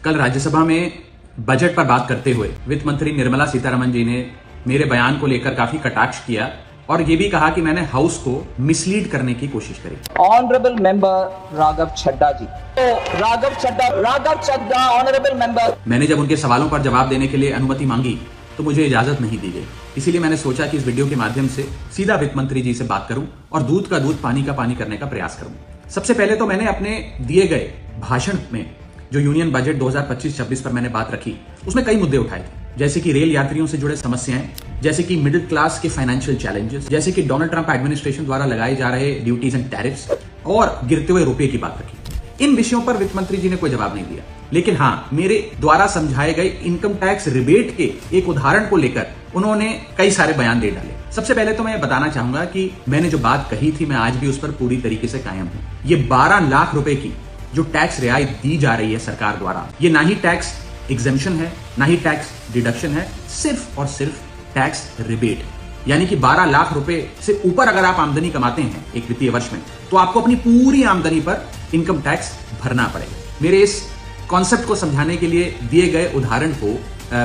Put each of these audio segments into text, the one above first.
कल राज्यसभा में बजट पर बात करते हुए वित्त मंत्री निर्मला सीतारमण जी ने मेरे बयान को लेकर काफी कटाक्ष किया और ये भी कहा कि मैंने हाउस को मिसलीड करने की कोशिश करी। ऑनरेबल मेंबर राघव चड्ढा जी, राघव चड्ढा ऑनरेबल मेंबर। मैंने जब उनके सवालों पर जवाब देने के लिए अनुमति मांगी तो मुझे इजाजत नहीं दी गई। इसीलिए मैंने सोचा कि इस वीडियो के माध्यम से सीधा वित्त मंत्री जी से बात करूं और दूध का दूध पानी का पानी करने का प्रयास करूं। सबसे पहले तो मैंने अपने दिए गए भाषण में जो यूनियन बजट 2025-26 पर मैंने बात रखी, उसमें कई मुद्दे उठाए थे, जैसे कि रेल यात्रियों से जुड़े समस्याएं, जैसे कि मिडिल क्लास के फाइनेंशियल चैलेंजेस, जैसे कि डोनाल्ड ट्रंप एडमिनिस्ट्रेशन द्वारा लगाए जा रहे ड्यूटीज एंड टैरिफ्स और गिरते हुए रुपये की बात रखी। इन विषयों पर वित्त मंत्री जी ने कोई जवाब नहीं दिया, लेकिन हाँ, मेरे द्वारा समझाए गए इनकम टैक्स रिबेट के एक उदाहरण को लेकर उन्होंने कई सारे बयान दे डाले। सबसे पहले तो मैं बताना चाहूंगा कि मैंने जो बात कही थी, मैं आज भी उस पर पूरी तरीके से कायम हूं। ये 12 लाख रुपए की जो टैक्स रियायत दी जा रही है सरकार द्वारा, ये ना ही टैक्स एग्जेम्पशन है, ना ही टैक्स डिडक्शन है, सिर्फ और सिर्फ टैक्स रिबेट। यानी कि 12 लाख रुपए से ऊपर अगर आप आमदनी कमाते हैं एक वित्तीय वर्ष में, तो आपको अपनी पूरी आमदनी पर इनकम टैक्स भरना पड़ेगा। मेरे इस कॉन्सेप्ट को समझाने के लिए दिए गए उदाहरण को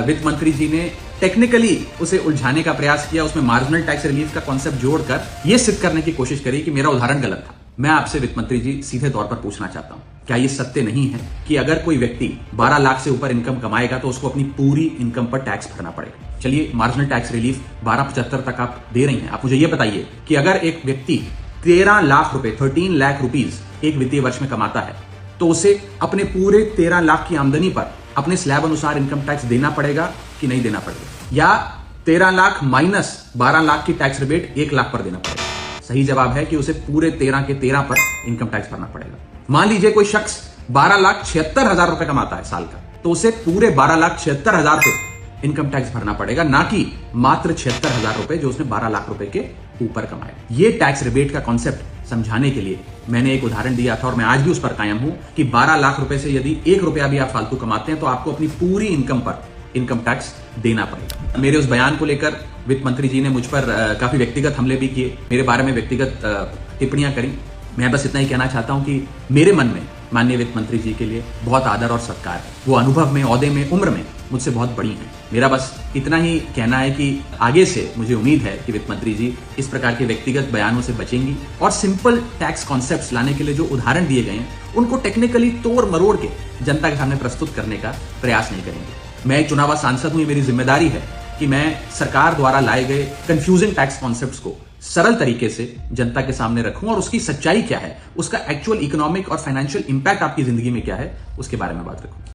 वित्त मंत्री जी ने टेक्निकली उसे उलझाने का प्रयास किया, उसमें मार्जिनल टैक्स रिलीफ का कॉन्सेप्ट जोड़कर यह सिद्ध करने की कोशिश करी कि मेरा उदाहरण गलत था। मैं आपसे वित्त मंत्री जी सीधे तौर पर पूछना चाहता हूं, क्या यह सत्य नहीं है कि अगर कोई व्यक्ति 12 लाख से ऊपर इनकम कमाएगा तो उसको अपनी पूरी इनकम पर टैक्स भरना पड़ेगा? चलिए, मार्जिनल टैक्स रिलीफ 1275 तक आप दे रही हैं। आप मुझे यह बताइए कि अगर एक व्यक्ति 13 लाख रुपए 13 लाख रुपीज एक वित्तीय वर्ष में कमाता है, तो उसे अपने पूरे 13 लाख की आमदनी पर अपने स्लैब अनुसार इनकम टैक्स देना पड़ेगा कि नहीं देना पड़ेगा? या 13 लाख माइनस 12 लाख की टैक्स रिबेट 1 लाख पर देना पड़ेगा? सही जवाब है कि उसे पूरे 13 के 13 पर इनकम टैक्स भरना पड़ेगा। मान लीजिए कोई शख्स 12,76,000 रुपए कमाता है साल का, तो उसे पूरे 12,76,000 पे इनकम टैक्स भरना पड़ेगा, ना कि मात्र 76,000 रुपए जो उसने 12 लाख रुपए के ऊपर कमाए। ये टैक्स रिबेट का कॉन्सेप्ट समझाने के लिए मैंने एक उदाहरण दिया था और मैं आज भी उस पर कायम हूं कि 12 लाख रुपए से यदि 1 रुपया भी आप फालतू कमाते हैं तो आपको अपनी पूरी इनकम पर इनकम टैक्स देना पड़ेगा। मेरे उस बयान को लेकर वित्त मंत्री जी ने मुझ पर काफी व्यक्तिगत हमले भी किए, मेरे बारे में व्यक्तिगत टिप्पणियां करी। मैं बस इतना ही कहना चाहता हूं कि मेरे मन में माननीय वित्त मंत्री जी के लिए बहुत आदर और सत्कार है। वो अनुभव में, ओहदे में, उम्र में मुझसे बहुत बड़ी हैं। मेरा बस इतना ही कहना है कि आगे से मुझे उम्मीद है कि वित्त मंत्री जी इस प्रकार के व्यक्तिगत बयानों से बचेंगी और सिंपल टैक्स कॉन्सेप्ट्स लाने के लिए जो उदाहरण दिए गए हैं उनको टेक्निकली तोड़ मरोड़ के जनता के सामने प्रस्तुत करने का प्रयास नहीं करेंगे। मैं एक चुनावा सांसद हूं, मेरी जिम्मेदारी है कि मैं सरकार द्वारा लाए गए कंफ्यूजिंग टैक्स कॉन्सेप्ट्स को सरल तरीके से जनता के सामने रखूं और उसकी सच्चाई क्या है, उसका एक्चुअल इकोनॉमिक और फाइनेंशियल इंपैक्ट आपकी जिंदगी में क्या है, उसके बारे में बात रखूं।